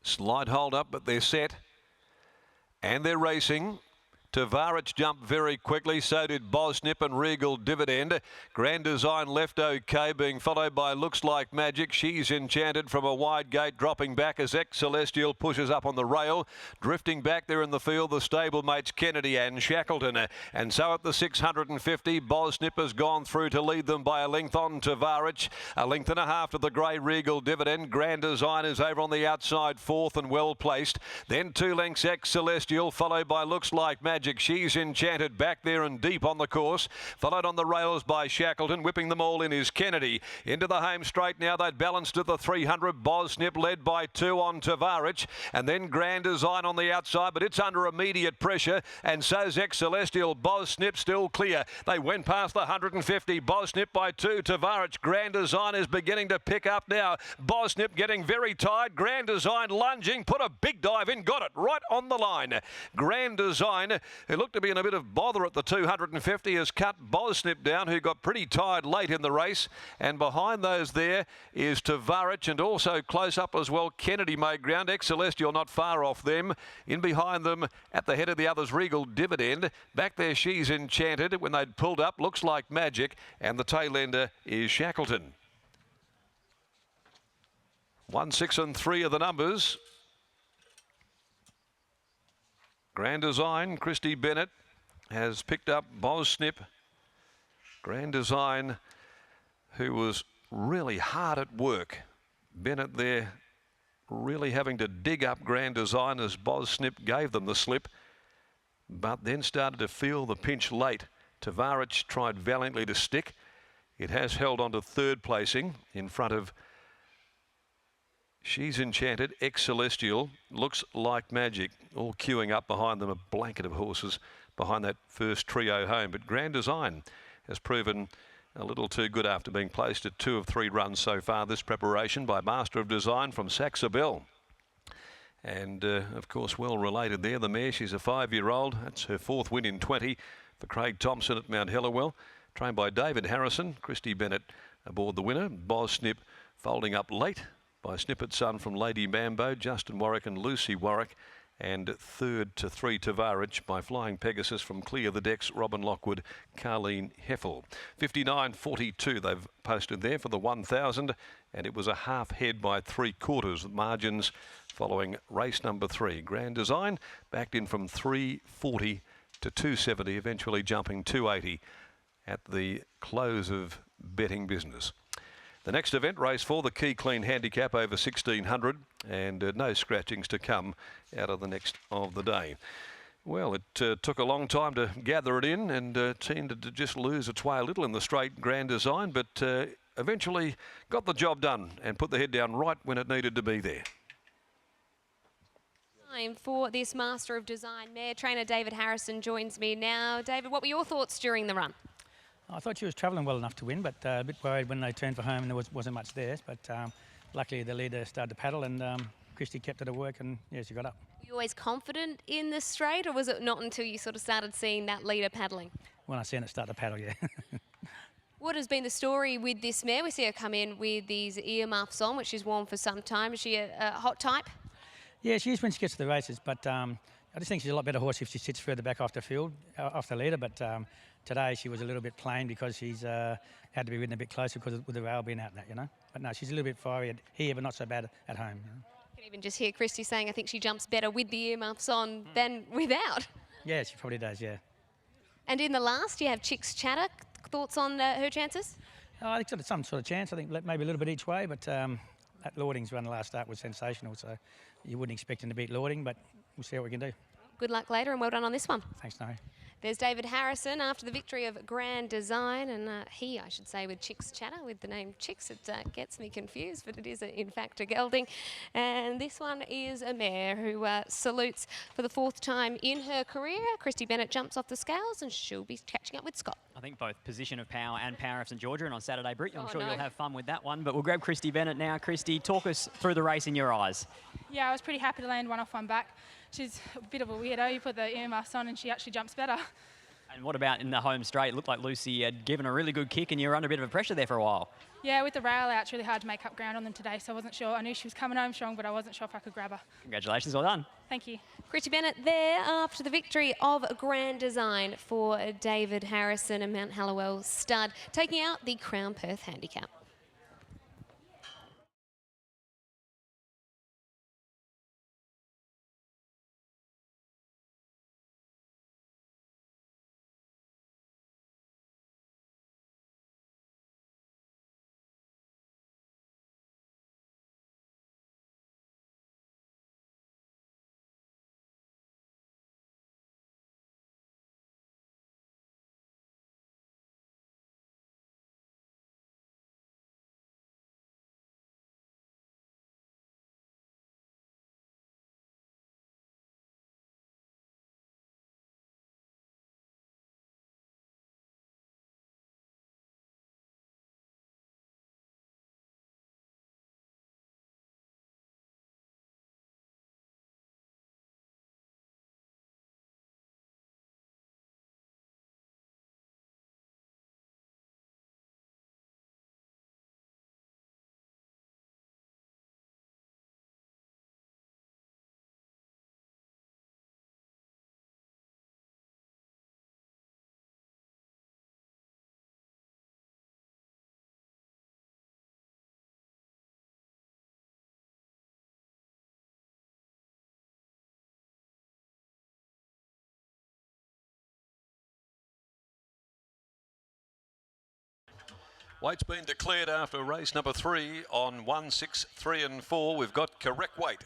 Slight hold up, but they're set. And they're racing. Tavares jumped very quickly, so did Bosnip and Regal Dividend. Grand Design left okay, being followed by Looks Like Magic. She's Enchanted from a wide gate, dropping back as Ex Celestial pushes up on the rail. Drifting back there in the field, the stablemates Kennedy and Shackleton. And so at the 650, Bosnip has gone through to lead them by a length on Tavares. A length and a half to the grey Regal Dividend. Grand Design is over on the outside, fourth and well placed. Then 2 lengths Ex Celestial, followed by Looks Like Magic. She's Enchanted back there and deep on the course, followed on the rails by Shackleton. Whipping them all in is Kennedy. Into the home straight now. They'd balanced at the 300. Bosnip led by 2 on Tavares, and then Grand Design on the outside, but it's under immediate pressure, and so's Ex Celestial. Bosnip still clear. They went past the 150. Bosnip by 2. Tavares. Grand Design is beginning to pick up now. Bosnip getting very tired. Grand Design lunging, put a big dive in, got it right on the line. Grand Design, who looked to be in a bit of bother at the 250, has cut Bosnip down, who got pretty tired late in the race. And behind those there is Tavares, and also close up as well, Kennedy made ground. Ex Celestial not far off them. In behind them, at the head of the others, Regal Dividend. Back there, She's Enchanted. When they'd pulled up, Looks Like Magic, and the tail ender is Shackleton. 1, 6 and 3 are the numbers. Grand Design, Christy Bennett has picked up Bosnip. Grand Design, who was really hard at work. Bennett there really having to dig up Grand Design as Bosnip gave them the slip, but then started to feel the pinch late. Tavares tried valiantly to stick. It has held on to third placing in front of She's Enchanted, Ex Celestial, Looks Like Magic, all queuing up behind them, a blanket of horses behind that first trio home. But Grand Design has proven a little too good after being placed at 2 of 3 runs so far this preparation by Master of Design from Saxabel. And of course, well related there, the mare. She's a 5-year-old. That's her 4th win in 20 for Craig Thompson at Mount Hellawell. Trained by David Harrison. Christy Bennett aboard the winner. Bosnip folding up late by Snippet Son from Lady Mambo, Justin Warwick and Lucy Warwick. And 3rd to 3 Tavares by Flying Pegasus from Clear the Decks, Robin Lockwood, Carleen Heffel. 59.42 they've posted there for the 1,000, and it was a half head by 3/4 margins following race number 3. Grand Design backed in from 340 to 270, eventually jumping 280 at the close of betting business. The next event, race 4, the Key Clean Handicap over 1,600, and no scratchings to come out of the next of the day. Well, it took a long time to gather it in, and tended to just lose its way a little in the straight Grand Design, but eventually got the job done and put the head down right when it needed to be there. Time for this Master of Design mare. Trainer David Harrison joins me now. David, what were your thoughts during the run? I thought she was travelling well enough to win, but a bit worried when they turned for home and there wasn't much there. But luckily the leader started to paddle, and Christy kept it at work, and yeah, she got up. Were you always confident in the straight, or was it not until you sort of started seeing that leader paddling? When I seen it start to paddle, yeah. What has been the story with this mare? We see her come in with these earmuffs on, which she's worn for some time. Is she a hot type? Yeah, she is when she gets to the races, but I just think she's a lot better horse if she sits further back off the field, off the leader. But today she was a little bit plain because she's had to be ridden a bit closer because with the rail being out there, you know. But no, she's a little bit fiery here, but not so bad at home. You know? You can even just hear Christy saying, I think she jumps better with the earmuffs on than without. Yeah, she probably does, yeah. And in the last, you have Chicks Chatter. Thoughts on her chances? I think it's some sort of chance. I think maybe a little bit each way, but that Lording's run last start was sensational, so you wouldn't expect him to beat Lording, but we'll see what we can do. Good luck later, and well done on this one. Thanks, Noe. There's David Harrison after the victory of Grand Design, and I should say, with Chicks Chatter, with the name Chicks. It gets me confused, but it is in fact a gelding. And this one is a mare who salutes for the 4th time in her career. Christy Bennett jumps off the scales, and she'll be catching up with Scott. I think both Position of Power and Power of St Georgia, and on Saturday, Brit, I'm sure you'll have fun with that one. But we'll grab Christy Bennett now. Christy, talk us through the race in your eyes. Yeah, I was pretty happy to land one off one back. She's a bit of a weirdo. You put the earmuffs on and she actually jumps better. And what about in the home straight? It looked like Lucy had given a really good kick and you were under a bit of pressure there for a while. Yeah, with the rail out, it's really hard to make up ground on them today, so I wasn't sure. I knew she was coming home strong, but I wasn't sure if I could grab her. Congratulations, well done. Thank you. Christy Bennett there after the victory of Grand Design for David Harrison and Mount Hallowell stud, taking out the Crown Perth handicap. Weight's been declared after race number 3 on 1, 6, 3 and 4. We've got correct weight.